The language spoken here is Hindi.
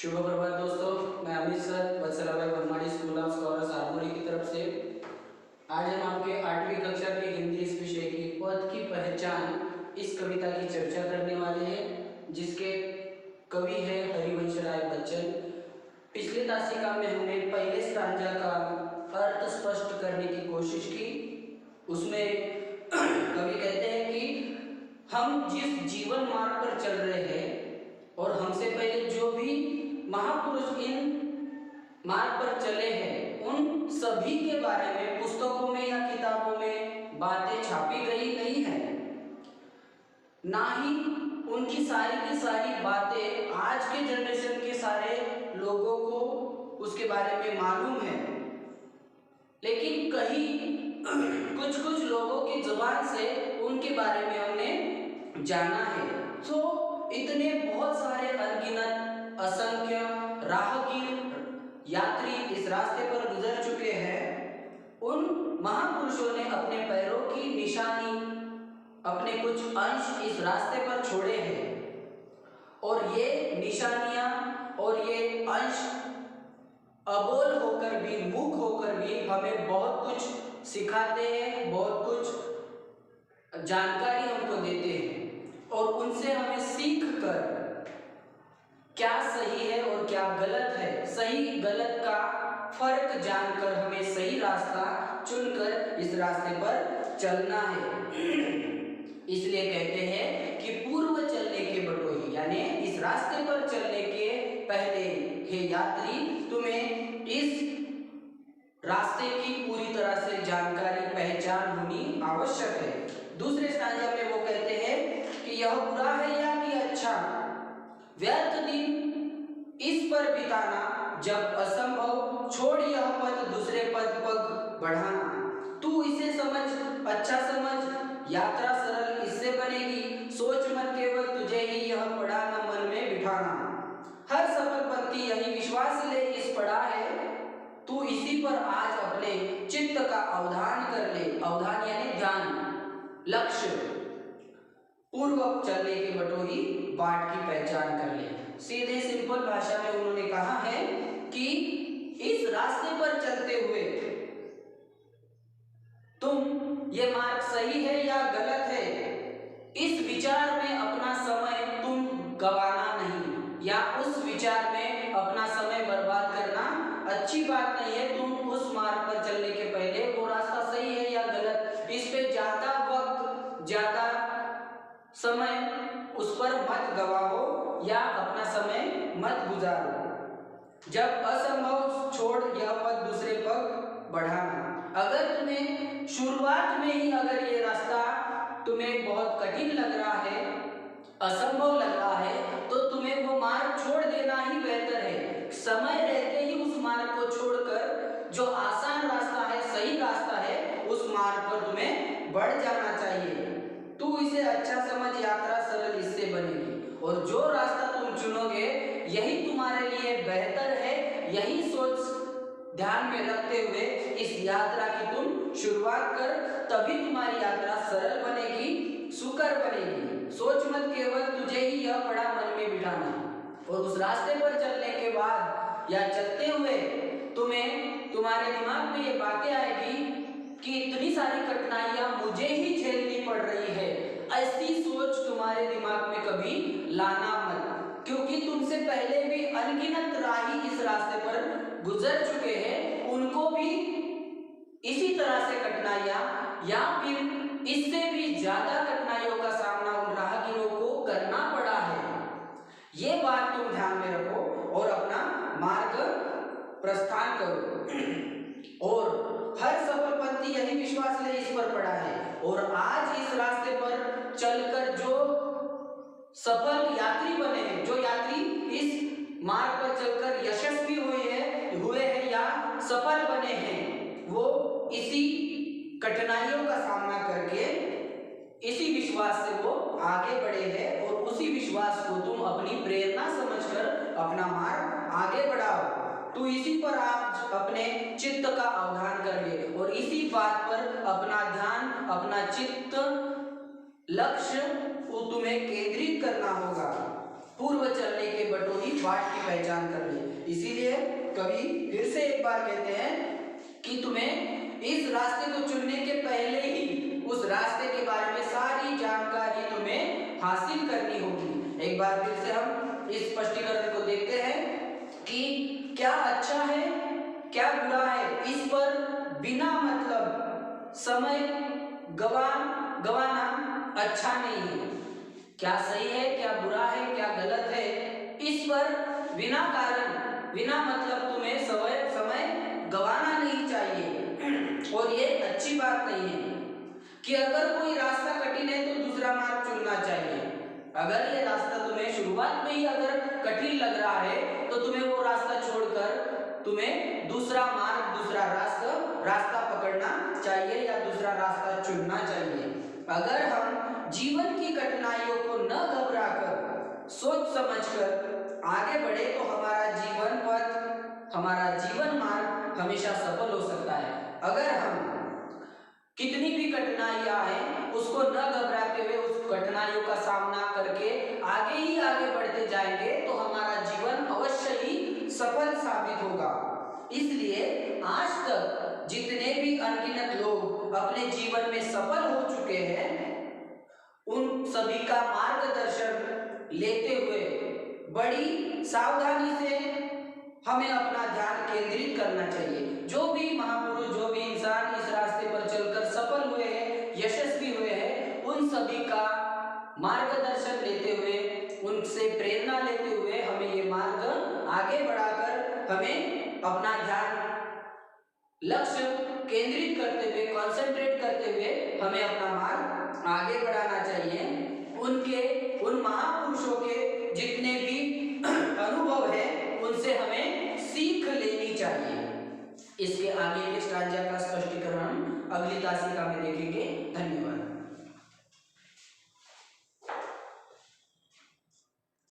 शुभ प्रभात दोस्तों, मैं Amit sir Vatsalabai Varmadi school of scholars Armori की तरफ से आज हम आपके 8वीं कक्षा के हिंदी इस विषय की पद की पहचान इस कविता की चर्चा करने वाले हैं, जिसके कवि है हरिवंश राय बच्चन। पिछले तासिका में हमने पहले स्टांजा का अर्थ स्पष्ट करने की कोशिश की। उसमें कवि कहते हैं कि हम जिस जीवन मार्ग पर चल रहे हैं और हमसे पहले जो भी महापुरुष इन मार्ग पर चले हैं, उन सभी के बारे में पुस्तकों में या किताबों में बातें छापी गई नहीं है। ना ही उनकी सारी की सारी बातें आज के जनरेशन के सारे लोगों को उसके बारे में मालूम है, लेकिन कहीं कुछ कुछ लोगों की जुबान से उनके बारे में हमने जाना है। तो इतने बहुत सारे अनगिनत असंख्य राहगीर यात्री इस रास्ते पर गुजर चुके हैं। उन महापुरुषों ने अपने पैरों की निशानी, अपने कुछ अंश इस रास्ते पर छोड़े हैं, और ये निशानियां और ये अंश अबोल होकर भी, मूक होकर भी हमें बहुत कुछ सिखाते हैं, बहुत कुछ जानकारी हमको देते हैं, और उनसे हमें सीख कर क्या सही है और क्या गलत है, सही गलत का फर्क जानकर हमें सही रास्ता चुनकर इस रास्ते पर चलना है। इसलिए कहते हैं कि पूर्व चलने के बटोही, यानी इस रास्ते पर चलने के पहले हे यात्री, तुम्हें इस रास्ते की पूरी तरह से जानकारी, पहचान होनी आवश्यक है। दूसरे स्टांजा में वो कहते हैं कि यह बुरा है या कि अच्छा, व्यर्थ दिन इस पर बिताना, जब असंभव छोड़ यह पद दूसरे पद पग बढ़ाना। तू इसे समझ, अच्छा समझ, यात्रा सरल इससे बनेगी, सोच मत केवल तुझे ही यह पड़ा न मन में बिठाना। हर सफल पंथी यही विश्वास ले इस पड़ा है, तू इसी पर आज अपने चित्त का अवधान कर ले। अवधान यानी ध्यान, लक्ष्य। पूर्व चलने के बटोही बाट की पहचान कर ले। सीधे सिंपल भाषा में उन्होंने कहा है कि इस रास्ते पर चलते हुए तुम ये मार्ग सही है या गलत है, इस विचार में अपना समय तुम गवाना नहीं, या उस विचार में अपना समय बर्बाद करना अच्छी बात नहीं है। तुम उस मार्ग पर चलने के पहले वो रास्ता सही है या गलत, इस पे ज्यादा वक्त, ज्यादा समय उस पर मत गवाओ या अपना समय मत गुजारो। जब असंभव छोड़ यह पद दूसरे पग बढ़ाना। अगर तुम्हें शुरुआत में ही अगर ये रास्ता तुम्हें बहुत कठिन लग रहा है, असंभव लग रहा है, तो तुम्हें वो मार्ग छोड़ देना ही बेहतर है। समय रहते ही उस मार्ग को छोड़कर जो आसान रास्ता है, सही रास्ता है, उस मार्ग पर तुम्हें बढ़ जाना चाहिए। तू इसे अच्छा समझ, यात्रा सरल इससे बनेगी, और जो रास्ता तुम चुनोगे यही तुम्हारे लिए बेहतर है। यही सोच ध्यान में रखते हुए इस यात्रा की तुम शुरुआत कर, तभी तुम्हारी यात्रा सरल बनेगी, सुकर बनेगी। सोच मत केवल तुझे ही यह पड़ा मन में बिठाना। और उस रास्ते पर चलने के बाद या चलते हुए तुम्हें तुम्हारे दिमाग में ये बातें आएगी कि इतनी सारी कठिनाइयां मुझे ही झेलनी पड़ रही है। ऐसी सोच तुम्हारे दिमाग में कभी लाना मत, क्योंकि तुमसे पहले भी अनगिनत राही इस रास्ते पर गुजर चुके हैं। उनको भी इसी तरह से कठिनाइयां या फिर इससे भी ज्यादा कठिनाइयों का सामना उन राहगीरों को करना पड़ा है। ये बात तुम ध्यान में रखो और अपना मार्ग प्रस्थान करो। और हर सफल पंथी यही विश्वास ले इस पर पड़ा है, और आज इस रास्ते पर चलकर जो सफल यात्री बने हैं, जो यात्री इस मार्ग पर चलकर यशस्वी हुए हैं या सफल बने हैं, वो इसी कठिनाइयों का सामना करके इसी विश्वास से वो आगे बढ़े हैं, और उसी विश्वास को तुम अपनी प्रेरणा समझकर अपना मार्ग आगे बढ़ाओ। तू इसी पर आज अपने चित्त का अवधान कर ले, और इसी बात पर अपना ध्यान, अपना चित्त, लक्ष्य को तुम्हें केंद्रित करना होगा। पूर्व चलने के बटोही पाठ की पहचान कर ले। इसीलिए कवि फिर से एक बार कहते हैं कि तुम्हें इस रास्ते को चुनने के पहले ही उस रास्ते के बारे में सारी जानकारी तुम्हें हासिल करनी होगी। एक बार फिर से हम इस स्पष्टीकरण को देखते हैं कि क्या अच्छा है क्या बुरा है, इस पर बिना मतलब समय गवाना अच्छा नहीं है। क्या सही है क्या बुरा है क्या गलत है, इस पर बिना कारण बिना मतलब तुम्हें समय गवाना नहीं चाहिए। और ये अच्छी बात नहीं है कि अगर कोई रास्ता कठिन है तो दूसरा मार्ग चुनना चाहिए। अगर ये रास्ता तुम्हें शुरुआत में ही अगर कठिन लग रहा है तो तुम्हें वो रास्ता छोड़कर तुम्हें दूसरा मार्ग दूसरा रास्ता पकड़ना चाहिए या दूसरा रास्ता चुनना चाहिए। अगर हम जीवन की कठिनाइयों को न घबराकर सोच समझकर आगे बढ़े तो हमारा जीवन पथ हमारा जीवन मार्ग हमेशा सफल हो सकता है। अगर हम कितनी भी कठिनाइयां आए उसको न घबराते हुए उस कठिनाइयों का सामना करके आगे बढ़ते जाएंगे तो हमारा जीवन अवश्य ही सफल साबित होगा। इसलिए आज तक जितने भी अनगिनत लोग अपने जीवन में सफल हो चुके हैं उन सभी का मार्गदर्शन लेते हुए बड़ी सावधानी से हमें अपना ध्यान केंद्रित करना चाहिए। जो भी महापुरुष जो भी इंसान इस रास्ते पर चलकर सफल हुए हैं यशस्वी हुए हैं उन सभी का मार्गदर्शन लेते हुए उनसे प्रेरणा लेते हुए हमें ये मार्ग आगे बढ़ाकर हमें अपना ध्यान लक्ष्य केंद्रित करते हुए कंसंट्रेट करते हुए हमें अपना मार्ग आगे बढ़ाना चाहिए। उन महापुरुषों के जितने भी अनुभव है उनसे हमें सीख लेनी चाहिए। इसके आगे के स्टांजा का स्पष्टीकरण हम अगली तासिका में देखेंगे। धन्यवाद।